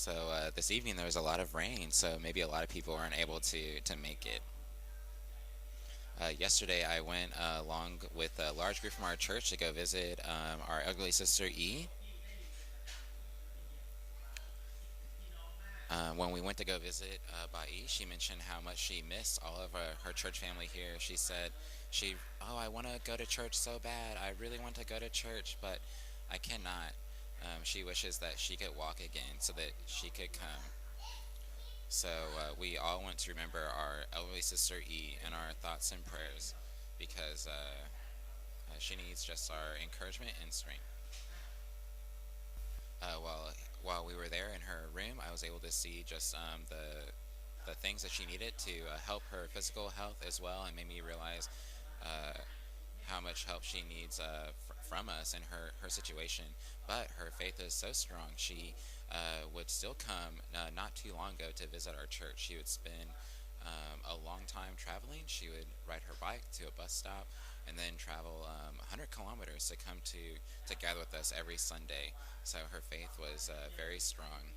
So this evening there was a lot of rain, so maybe a lot of people weren't able to make it. Yesterday I went along with a large group from our church to go visit our elderly sister E. When we went to go visit Bai, she mentioned how much she missed all of her church family here. She said, I want to go to church so bad. I really want to go to church, but I cannot. She wishes that she could walk again so that she could come. So we all want to remember our elderly sister E in our thoughts and prayers because she needs just our encouragement and strength. Uh, while while we were there in her room, I was able to see just the things that she needed to help her physical health as well, and made me realize uh, how much help she needs from us in her situation. But her faith is so strong. She would still come not too long ago to visit our church. She would spend a long time traveling. She would ride her bike to a bus stop and then travel 100 kilometers to come to gather with us every Sunday. So her faith was very strong.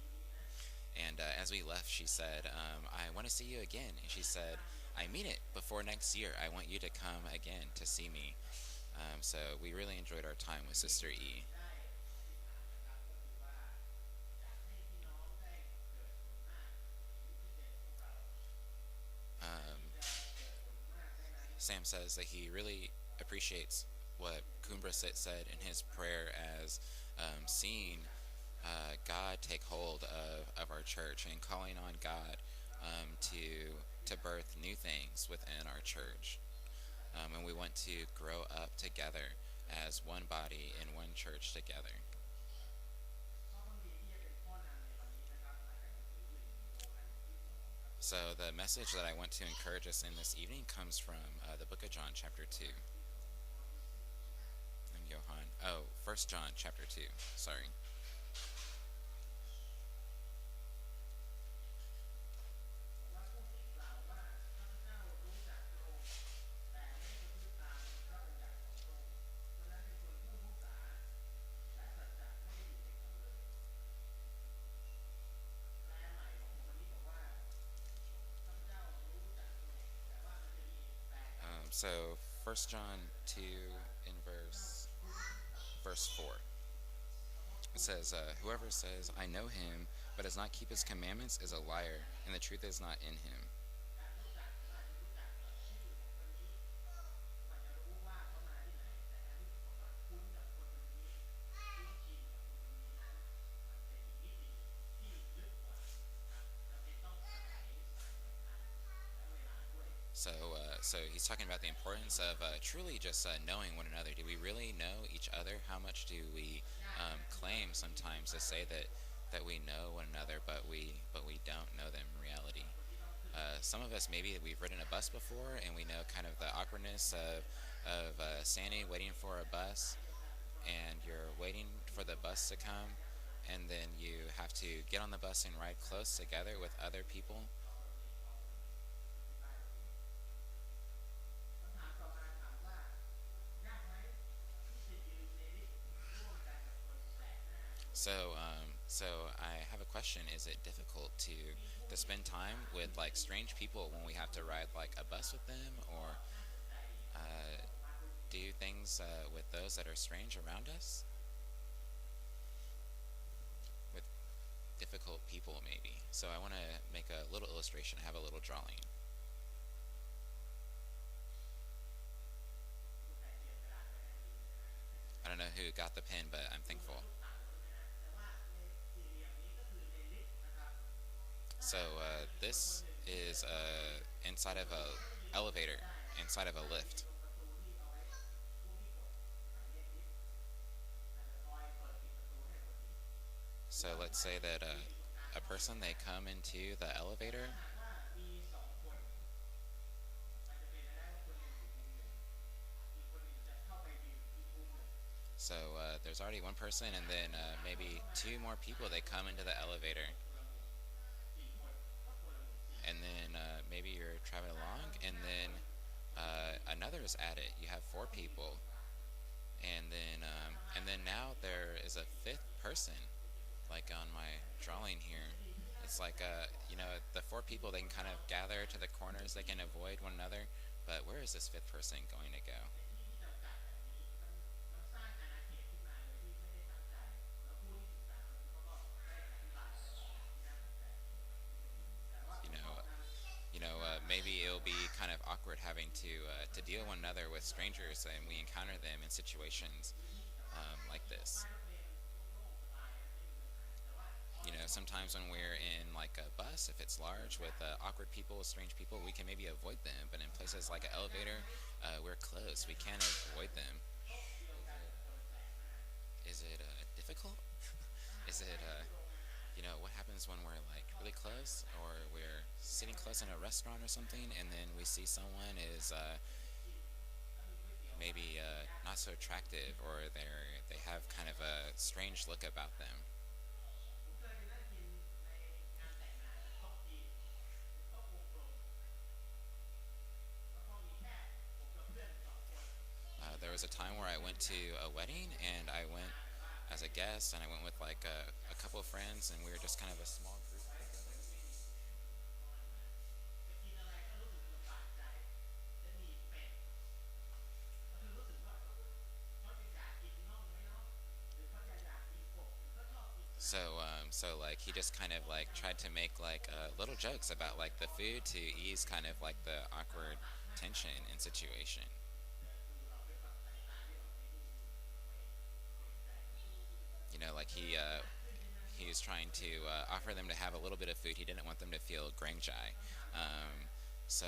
And as we left, she said, I want to see you again. And she said, I mean it. Before next year, I want you to come again to see me. So we really enjoyed our time with Sister E. Um, Sam says that he really appreciates what Kumbrasit said in his prayer as seeing God take hold of our church and calling on God to birth new things within our church. And we want to grow up together as one body in one church together. So the message that I want to encourage us in this evening comes from the book of John, chapter 2. And Johann. Oh, First John, chapter 2. Sorry. So First John 2 in verse 4. It says, whoever says, I know him, but does not keep his commandments is a liar, and the truth is not in him. So he's talking about the importance of truly just knowing one another. Do we really know each other? How much do we claim sometimes to say that we know one another, but we don't know them in reality? Some of us maybe we've ridden a bus before, and we know kind of the awkwardness of standing waiting for a bus, and you're waiting for the bus to come, and then you have to get on the bus and ride close together with other people. So I have a question. Is it difficult to spend time with like strange people when we have to ride like a bus with them, or uh, do things with those that are strange around us, with difficult people maybe? So I want to make a little illustration. I have a little drawing. I don't know who got the pen, but I'm thankful. So this is inside of a elevator, inside of a lift. So let's say that a person they come into the elevator. So there's already one person, and then maybe two more people. They come into the elevator, and then maybe you're traveling along, and then another is at it. You have four people, and then now there is a fifth person, like on my drawing here. It's like the four people, they can kind of gather to the corners, they can avoid one another, but where is this fifth person going to go? You know, maybe it'll be kind of awkward having to deal one another with strangers, and we encounter them in situations like this. Sometimes when we're in like a bus, if it's large with awkward people, strange people, we can maybe avoid them. But in places like an elevator, we're close. We can't avoid them. Is it difficult? Is it what happens when we're like really close, or we're sitting close in a restaurant or something, and then we see someone is maybe not so attractive, or they have kind of a strange look about them. There was a time where I went to a wedding, and I went as a guest, and I went with like a couple of friends, and we were just kind of a small group together. So like he just kind of like tried to make like little jokes about like the food to ease kind of like the awkward tension in situation. Like he was trying to offer them to have a little bit of food. He didn't want them to feel grangjai. Um, so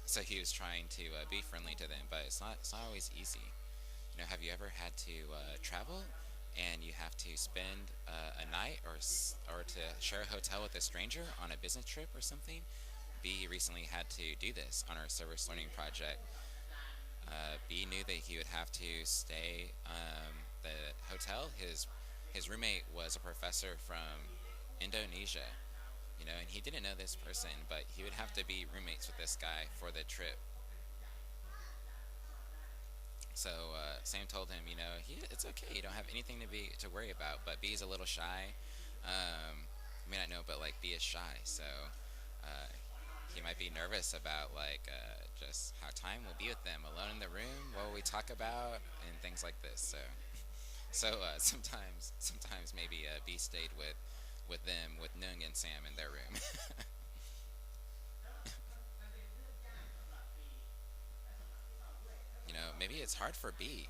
so he was trying to be friendly to them, but it's not always easy. Have you ever had to travel and you have to spend a night, or to share a hotel with a stranger on a business trip or something? B recently had to do this on our service learning project. B knew that he would have to stay the hotel. His roommate was a professor from Indonesia, and he didn't know this person, but he would have to be roommates with this guy for the trip. So Sam told him, it's okay. You don't have anything to worry about. But B is a little shy. I mean, I know, but like B is shy, so uh, he might be nervous about like just how time will be with them alone in the room. What will we talk about and things like this. So sometimes maybe B stayed with them with Nung and Sam in their room. Maybe it's hard for B.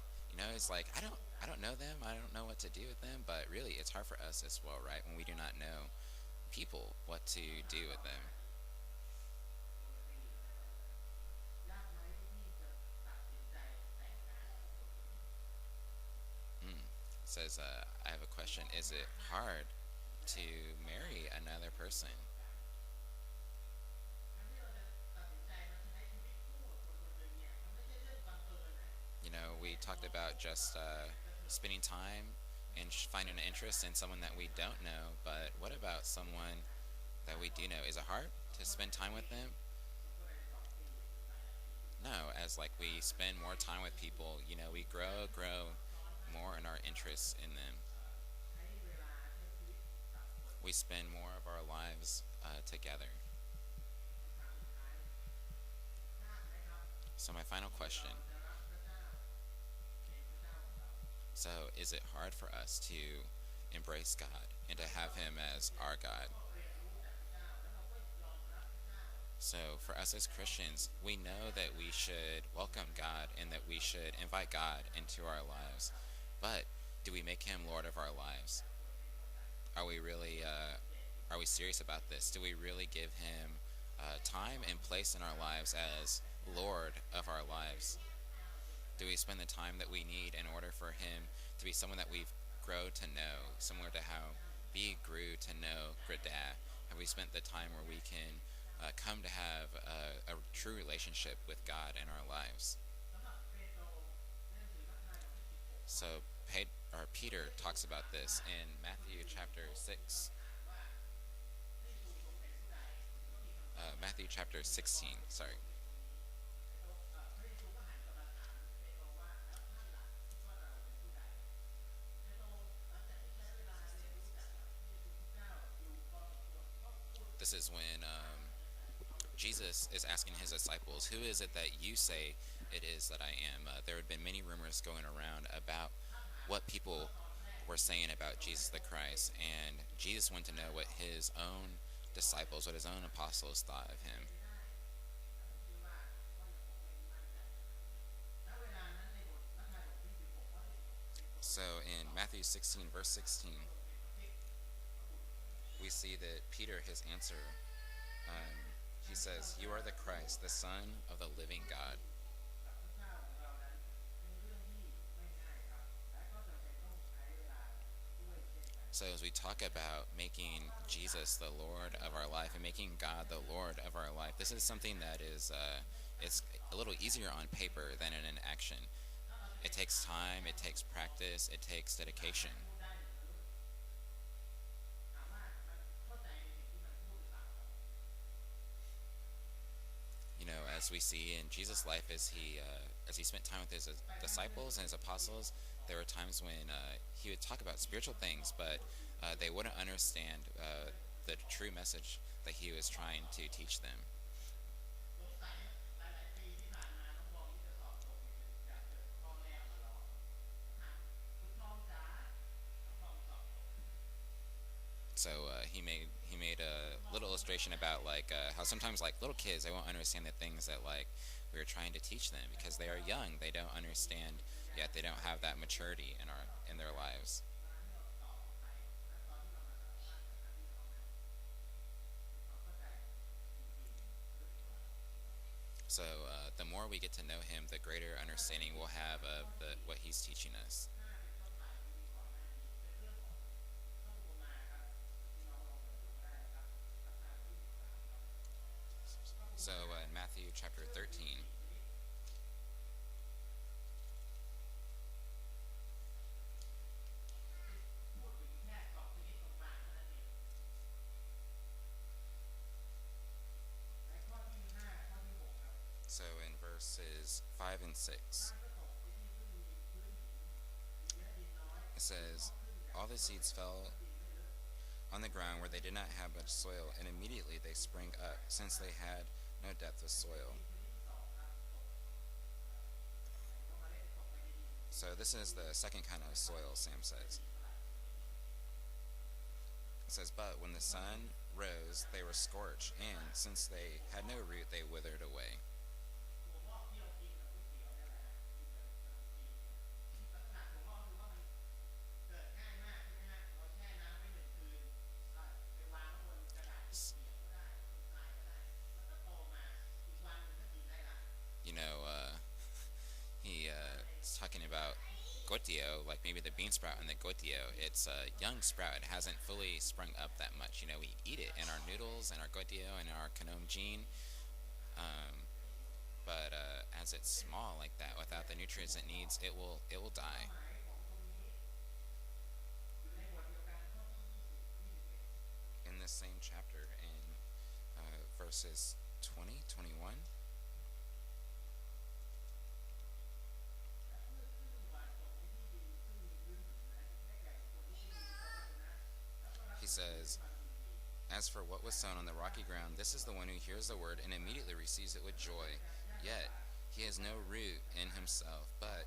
It's like I don't know them. I don't know what to do with them. But really, it's hard for us as well, right? When we do not know people, what to do with them. Mm. It says, I have a question. Is it hard to marry another person? We talked about just spending time and finding an interest in someone that we don't know. But what about someone that we do know? Is it hard to spend time with them? No, as like we spend more time with people, we grow more in our interests in them. We spend more of our lives together. So my final question. So is it hard for us to embrace God and to have Him as our God? So for us as Christians, we know that we should welcome God and that we should invite God into our lives. But do we make Him Lord of our lives? Are we really are we serious about this? Do we really give Him time and place in our lives as Lord of our lives? Do we spend the time that we need in order for Him to be someone that we've grown to know, similar to how B grew to know Grada? Have we spent the time where we can come to have a true relationship with God in our lives? So Peter talks about this in Matthew chapter 6, Matthew chapter 16, sorry. This is when Jesus is asking his disciples, "Who is it that you say it is that I am?" There had been many rumors going around about what people were saying about Jesus the Christ, and Jesus wanted to know what his own disciples, what his own apostles thought of him. So in Matthew 16, verse 16, we see that Peter, his answer, um, he says, "You are the Christ, the Son of the living God." So as we talk about making Jesus the Lord of our life and making God the Lord of our life, this is something that is it's a little easier on paper than in an action. It takes time, it takes practice, it takes dedication. You know, as we see in Jesus' life, as he spent time with his disciples and his apostles, there were times when he would talk about spiritual things, but they wouldn't understand the true message that he was trying to teach them. So he made a little illustration about like how sometimes like little kids, they won't understand the things that like we were trying to teach them because they are young, they don't understand yet, they don't have that maturity in their lives. So the more we get to know him, the greater understanding we'll have of what he's teaching us. So in Matthew chapter 13, so in verses 5 and 6, it says, "All the seeds fell on the ground where they did not have much soil, and immediately they sprang up, since they had no depth of soil." So this is the second kind of soil, Sam says. It says, "But when the sun rose, they were scorched, and since they had no root, they withered away." You know, he is talking about gotio, like maybe the bean sprout and the gotio. It's a young sprout. It hasn't fully sprung up that much. You know, we eat it in our noodles and our gotio and our kanonjin. Um, but as it's small like that, without the nutrients it needs, it will die. In this same chapter, in verses 20, 21, he says, "As for what was sown on the rocky ground, this is the one who hears the word and immediately receives it with joy. Yet he has no root in himself, but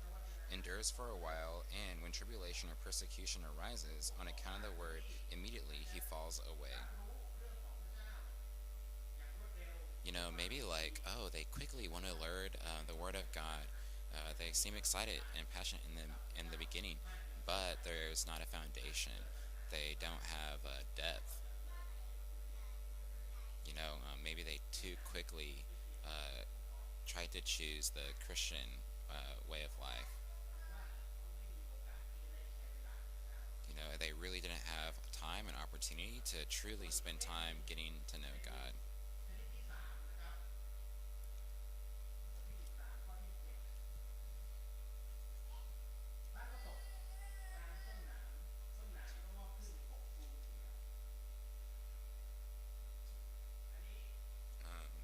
endures for a while, and when tribulation or persecution arises on account of the word, immediately he falls away." You know, maybe like, oh, they quickly want to learn the word of God. They seem excited and passionate in the beginning, but there's not a foundation. They don't have depth. You know, maybe they too quickly uh, tried to choose the Christian way of life. You know, they really didn't have time and opportunity to truly spend time getting to know God.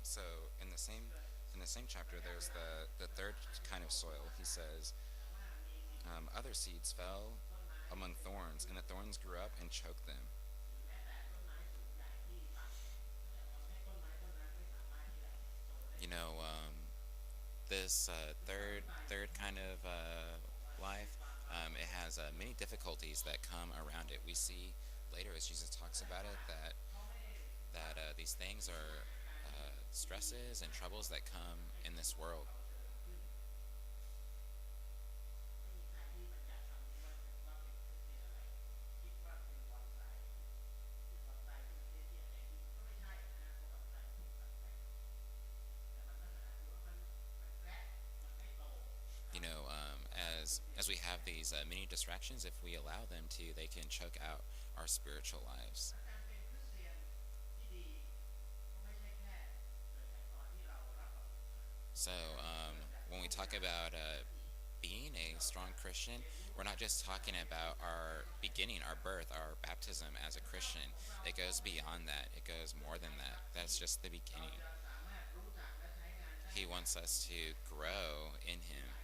So in the same chapter, there's the third kind of soil. He says, "Other seeds fell among thorns, and the thorns grew up and choked them." this third kind of life, it has many difficulties that come around it. We see later as Jesus talks about it that these things are stresses and troubles that come in this world. You know, as we have these many distractions, if we allow them to, they can choke out our spiritual lives. So when we talk about being a strong Christian, we're not just talking about our beginning, our birth, our baptism as a Christian. It goes beyond that. It goes more than that. That's just the beginning. He wants us to grow in Him.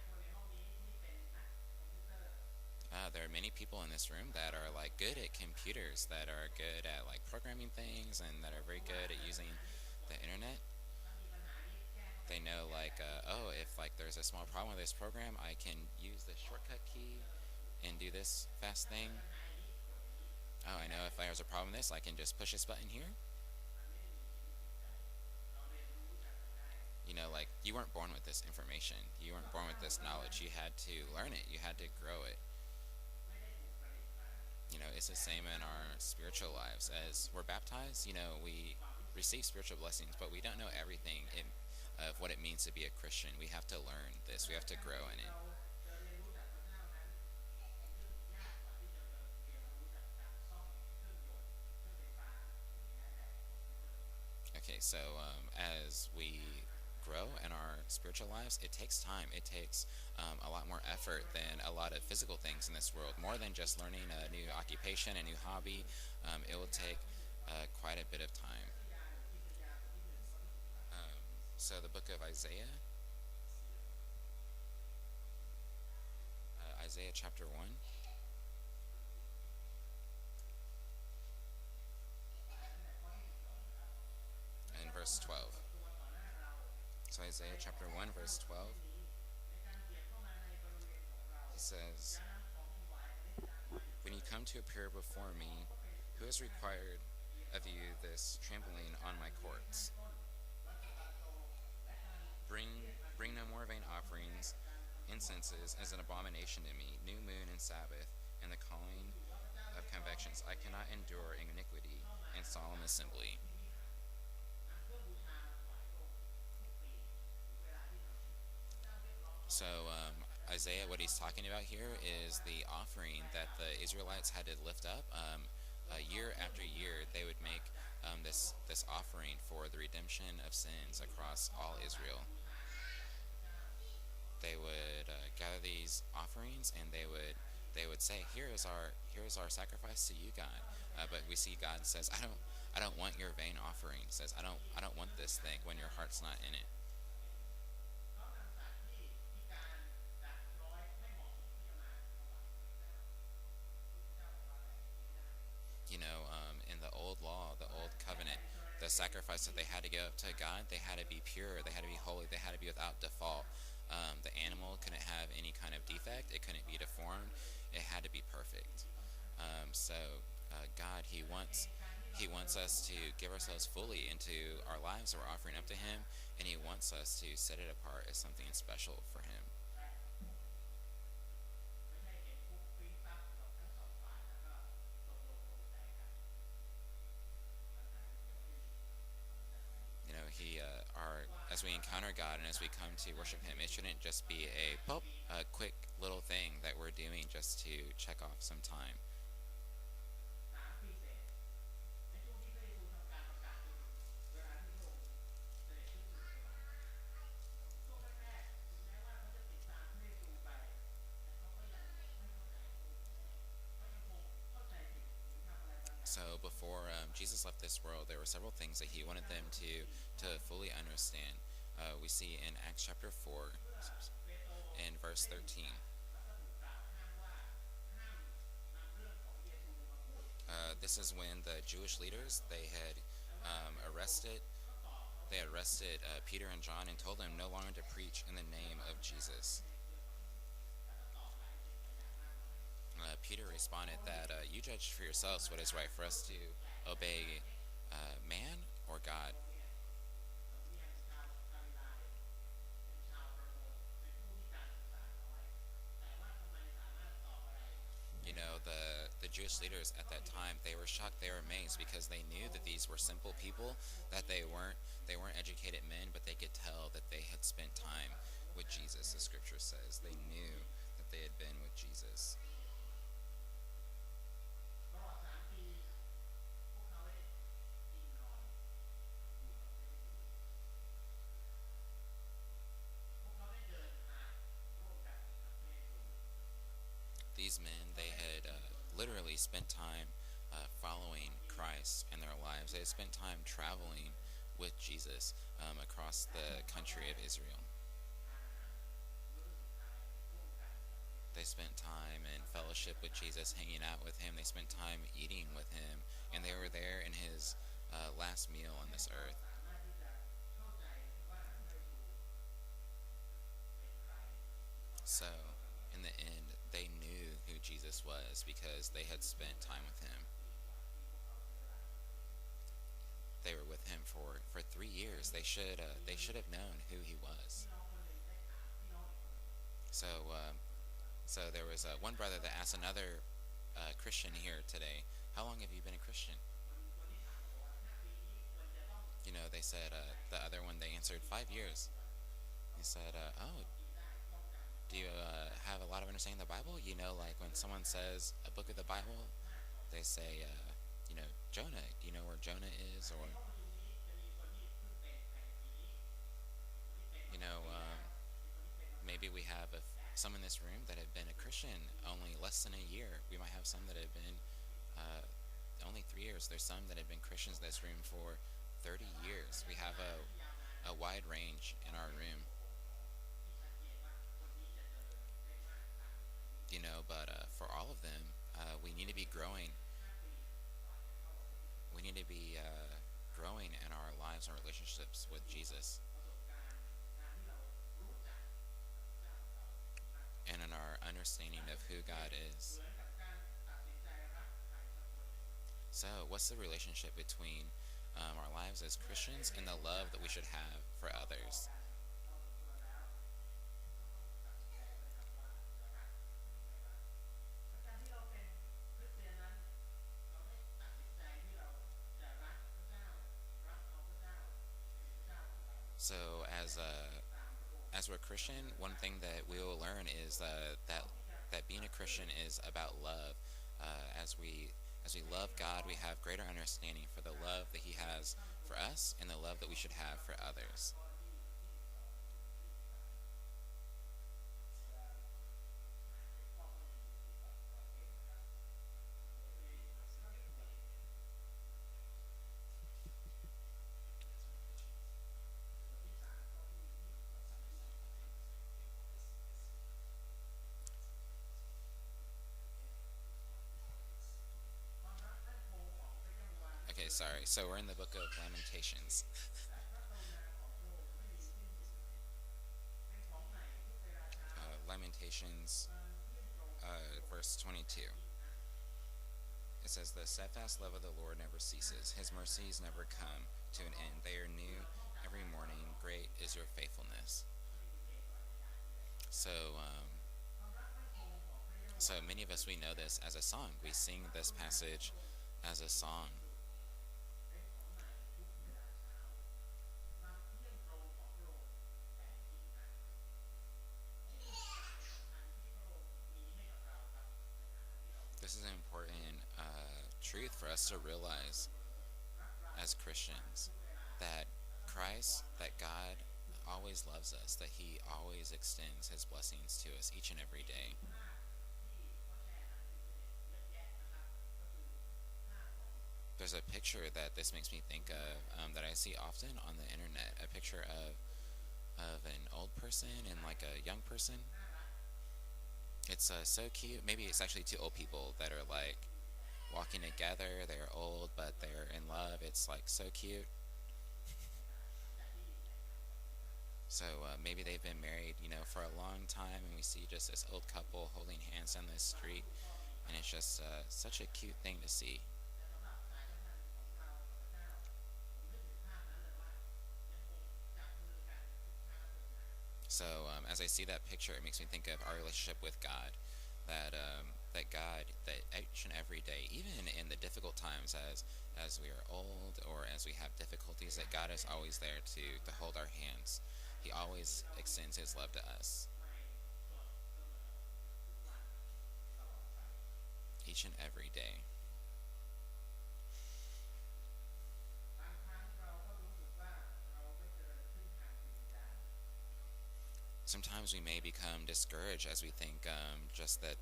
There are many people in this room that are like good at computers, that are good at like programming things, and that are very good at using the internet. They know like, oh, if like there's a small problem with this program, I can use this shortcut key and do this fast thing. Oh, I know if there's a problem with this, I can just push this button here. You know, like you weren't born with this information. You weren't born with this knowledge. You had to learn it. You had to grow it. You know, it's the same in our spiritual lives. As we're baptized, you know, we receive spiritual blessings, but we don't know everything of what it means to be a Christian. We have to learn this. We have to grow in it. Okay, so as we grow in our spiritual lives, it takes time. It takes a lot more effort than a lot of physical things in this world. More than just learning a new occupation, a new hobby. It will take quite a bit of time. So the book of Isaiah chapter 1, and verse 12. So Isaiah chapter 1, verse 12, he says, when you come to appear before me, who has required of you this trampling on my courts? Bring, bring no more vain offerings. Incenses is an abomination to me. New moon and Sabbath, and the calling of convictions. I cannot endure iniquity and solemn assembly. So Isaiah, what he's talking about here is the offering that the Israelites had to lift up. Year after year, they would make this offering for the redemption of sins across all Israel. They would gather these offerings, and they would say, here is our sacrifice to you, God. But we see God says, I don't want your vain offering. Says, I don't want this thing when your heart's not in it. You know, in the old law, the old covenant, the sacrifice that they had to give up to God, they had to be pure, they had to be holy, they had to be without default. The animal couldn't have any kind of defect, it couldn't be deformed, it had to be perfect. God, He wants us to give ourselves fully into our lives that we're offering up to Him, and He wants us to set it apart as something special for Him. You know, as we encounter God and as we come to worship Him, it shouldn't just be a quick little thing that we're doing just to check off some time. So before Jesus left this world, there were several things that He wanted them to fully understand. We see in Acts chapter 4, in verse 13. This is when the Jewish leaders, they had arrested They arrested Peter and John and told them no longer to preach in the name of Jesus. Peter responded that you judge for yourselves what is right for us to obey man or God. The Jewish leaders at that time, they were shocked, they were amazed because they knew that these were simple people, that they weren't educated men, but they could tell that they had spent time with Jesus. The scripture says they knew that they had been with Jesus. These men, they had literally spent time following Christ in their lives. They had spent time traveling with Jesus across the country of Israel. They spent time in fellowship with Jesus, hanging out with him. They spent time eating with him, and they were there in his last meal on this earth. So, in the end, they knew who Jesus was because they had spent time with him. They were with him for 3 years. They should have known who he was. So so there was one brother that asked another Christian here today, "How long have you been a Christian?" They said the other one they answered 5 years. He said, "Oh, do you have a lot of understanding of the Bible? Like when someone says a book of the Bible, they say, Jonah. Do you know where Jonah is? Or you know, um, maybe we have some in this room that have been a Christian only less than a year. We might have some that have been uh, only 3 years. There's some that have been Christians in this room for 30 years. We have a wide range in our room, but for all of them, we need to be growing. We need to be growing in our lives and relationships with Jesus and in our understanding of who God is. So, what's the relationship between our lives as Christians and the love that we should have for others? So, as we're Christian, one thing that we will learn is that being a Christian is about love. As we love God, we have greater understanding for the love that He has for us and the love that we should have for others. Okay, sorry. So we're in the book of Lamentations. Lamentations, verse 22. It says, "The steadfast love of the Lord never ceases. His mercies never come to an end. They are new every morning. Great is your faithfulness." So, so many of us, we know this as a song. We sing this passage as a song. This is an important truth for us to realize as Christians, that that God always loves us, that He always extends His blessings to us each and every day. There's a picture that this makes me think of that I see often on the internet, a picture of an old person and like a young person. It's so cute. Maybe it's actually two old people that are like walking together. They're old, but they're in love. It's like so cute. So maybe they've been married, for a long time, and we see just this old couple holding hands on this street, and it's just such a cute thing to see. So as I see that picture, it makes me think of our relationship with God. That God, that each and every day, even in the difficult times, as we are old or as we have difficulties, that God is always there to hold our hands. He always extends His love to us each and every day. Sometimes we may become discouraged as we think just that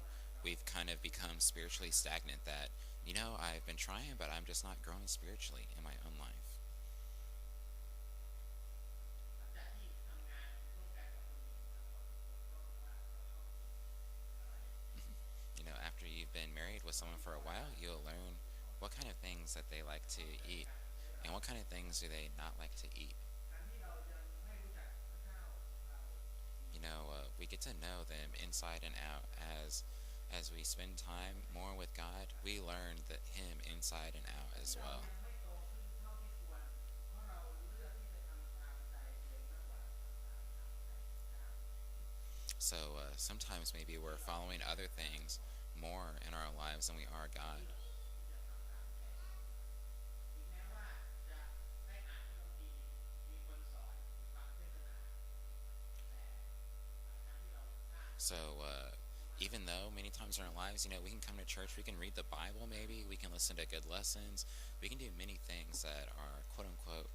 we've kind of become spiritually stagnant. That I've been trying, but I'm just not growing spiritually in my own life. After you've been married with someone for a while, you'll learn what kind of things that they like to eat and what kind of things do they not like to eat. We get to know them inside and out as we spend time more with God. We learn that Him inside and out as well. So sometimes maybe we're following other things more in our lives than we are God. So even though many times in our lives, we can come to church, we can read the Bible, maybe we can listen to good lessons, we can do many things that are quote unquote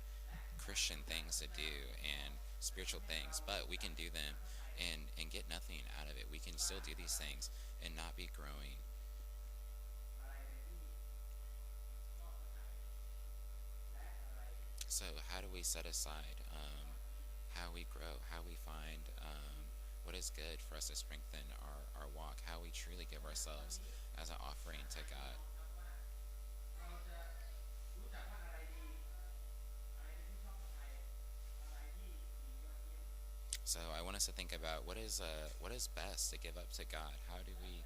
Christian things to do and spiritual things, but we can do them and get nothing out of it. We can still do these things and not be growing. So how do we set aside how we grow, how we find what is good for us to strengthen our walk, how we truly give ourselves as an offering to God? So I want us to think about what is best to give up to God. How do we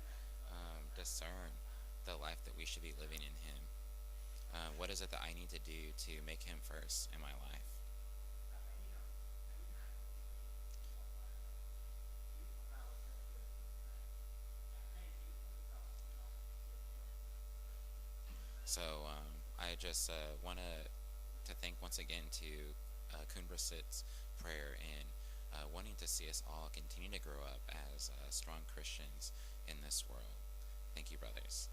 discern the life that we should be living in Him? What is it that I need to do to make Him first in my life? So I just want to think once again to Kunbrasit's prayer and wanting to see us all continue to grow up as strong Christians in this world. Thank you, brothers.